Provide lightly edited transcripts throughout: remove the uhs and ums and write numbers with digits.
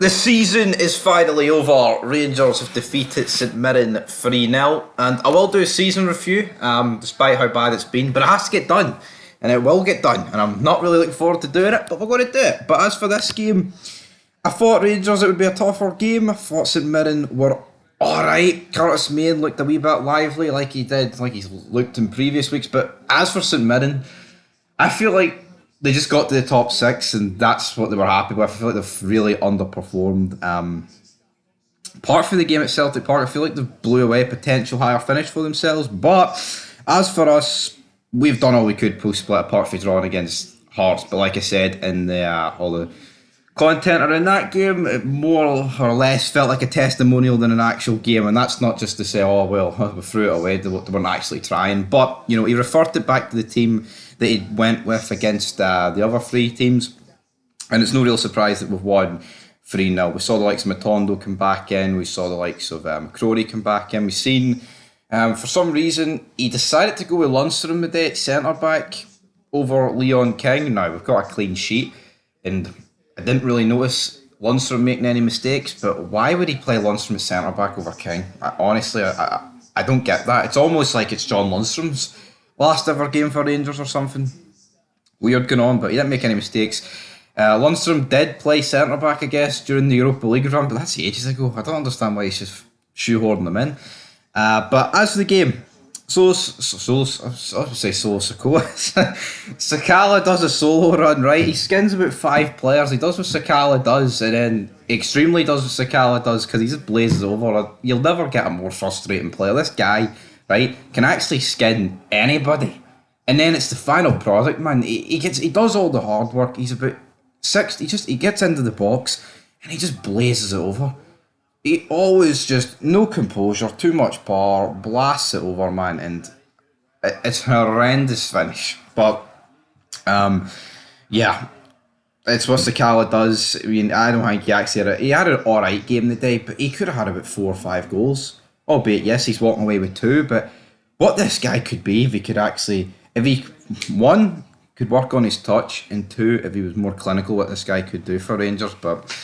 The season is finally over. Rangers have defeated St Mirren 3-0, and I will do a season review, despite how bad it's been, but it has to get done, and it will get done, and I'm not really looking forward to doing it, but we're going to do it. But as for this game, I thought Rangers, it would be a tougher game. I thought St Mirren were alright. Curtis Main looked a wee bit lively like he did, like he's looked in previous weeks, but as for St Mirren, I feel like they just got to the top six, and that's what they were happy with. I feel like they've really underperformed. Apart from the game at Celtic Park, I feel like they've blew away a potential higher finish for themselves. But as for us, we've done all we could post-split, apart from drawing against Hearts. But like I said, in the all the content around that game, it more or less felt like a testimonial than an actual game. And that's not just to say, oh, well, we threw it away. They weren't actually trying. But, you know, he referred it back to the team that he went with against the other three teams. And it's no real surprise that we've won 3-0. We saw the likes of Matondo come back in. We saw the likes of McCrory come back in. We've seen, for some reason, he decided to go with Lundstrom today at centre-back over Leon King. Now, we've got a clean sheet, and I didn't really notice Lundstrom making any mistakes, but why would he play Lundstrom at centre-back over King? Honestly, I don't get that. It's almost like it's John Lundstrom's last ever game for Rangers or something weird going on, but he didn't make any mistakes. Lundstrom did play centre-back, I guess, during the Europa League run, but that's ages ago. I don't understand why he's just shoehorning them in. But as for the game, Sakala does a solo run, right? He skins about 5 players. He does what Sakala does, and then extremely does what Sakala does, because he just blazes over. You'll never get a more frustrating player. This guy, right, can actually skin anybody. And then it's the final product, man. He does all the hard work. He's about 60. He gets into the box and he just blazes it over. He always just, no composure, too much power, blasts it over, man, and it's a horrendous finish. But, yeah, it's what Sakala does. I mean, I don't think he had an alright game today, but he could have had about 4 or 5 goals. Albeit, yes, he's walking away with 2, but what this guy could be if he could actually, if he, 1, could work on his touch, and 2, if he was more clinical, what this guy could do for Rangers. But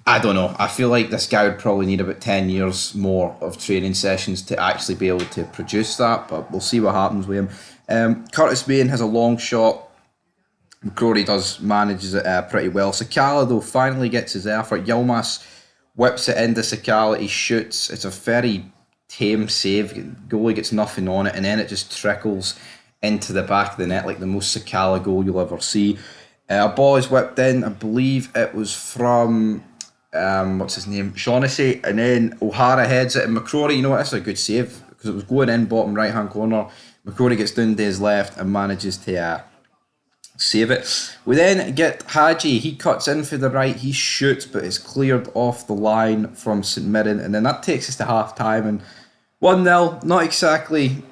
I don't know. I feel like this guy would probably need about 10 years more of training sessions to actually be able to produce that, but we'll see what happens with him. Curtis Main has a long shot. McCrory manages it pretty well. Sakala, though, finally gets his effort. Yilmaz whips it into Sakala. He shoots. It's a very tame save. Goalie gets nothing on it, and then it just trickles into the back of the net like the most Sakala goal you'll ever see. A ball is whipped in. I believe it was from what's his name, Shaughnessy, and then O'Hara heads it, and McCrory, you know what, that's a good save, because it was going in bottom right hand corner. McCrory gets down to his left and manages to save it. We then get Hadji. He cuts in for the right, he shoots, but it's cleared off the line from St Mirren, and then that takes us to half time, and 1-0, not exactly,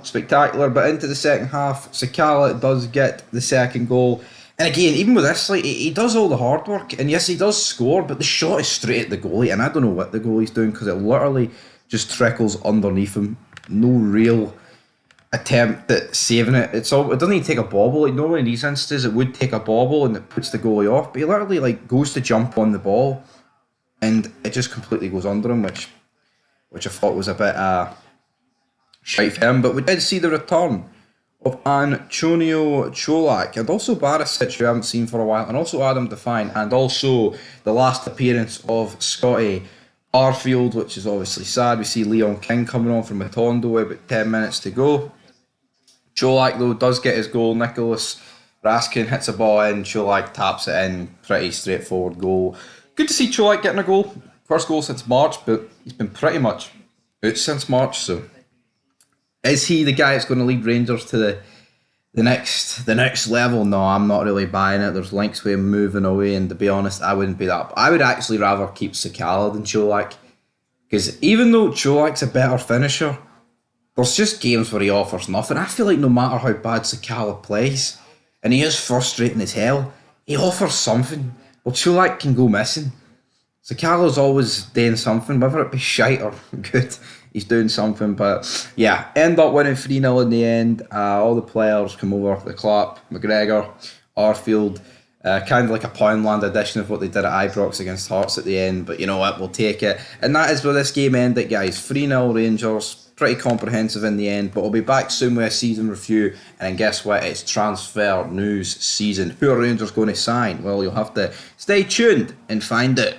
spectacular, but into the second half, Sakala does get the second goal. And again, even with this, like, he does all the hard work, and yes, he does score, but the shot is straight at the goalie, and I don't know what the goalie's doing, because it literally just trickles underneath him. No real attempt at saving it. It doesn't even take a bobble. Like, normally in these instances, it would take a bobble, and it puts the goalie off, but he literally goes to jump on the ball, and it just completely goes under him, which I thought was a bit shite for him. But we did see the return of Antonio Cholak, and also Barisic, who I haven't seen for a while, and also Adam Define, and also the last appearance of Scotty Arfield, which is obviously sad. We see Leon King coming on from Matondo with about 10 minutes to go. Cholak, though, does get his goal. Nicholas Raskin hits a ball in, Cholak taps it in. Pretty straightforward goal. Good to see Cholak getting a goal. First goal since March, but he's been pretty much out since March, so is he the guy that's going to lead Rangers to the next level? No, I'm not really buying it. There's links with him moving away, and to be honest, I wouldn't be that. I would actually rather keep Sakala than Cholak, because even though Cholak's a better finisher, there's just games where he offers nothing. I feel like no matter how bad Sakala plays, and he is frustrating as hell, he offers something. Well, Cholak can go missing. Sakala's always doing something, whether it be shite or good. He's doing something, but yeah, end up winning 3-0 in the end. All the players come over, the clap, McGregor, Arfield, Kind of like a Poundland edition of what they did at Ibrox against Hearts at the end, but you know what, we'll take it. And that is where this game ended, guys. 3-0 Rangers. Pretty comprehensive in the end, but we'll be back soon with a season review. And then guess what? It's transfer news season. Who are Rangers going to sign? Well, you'll have to stay tuned and find out.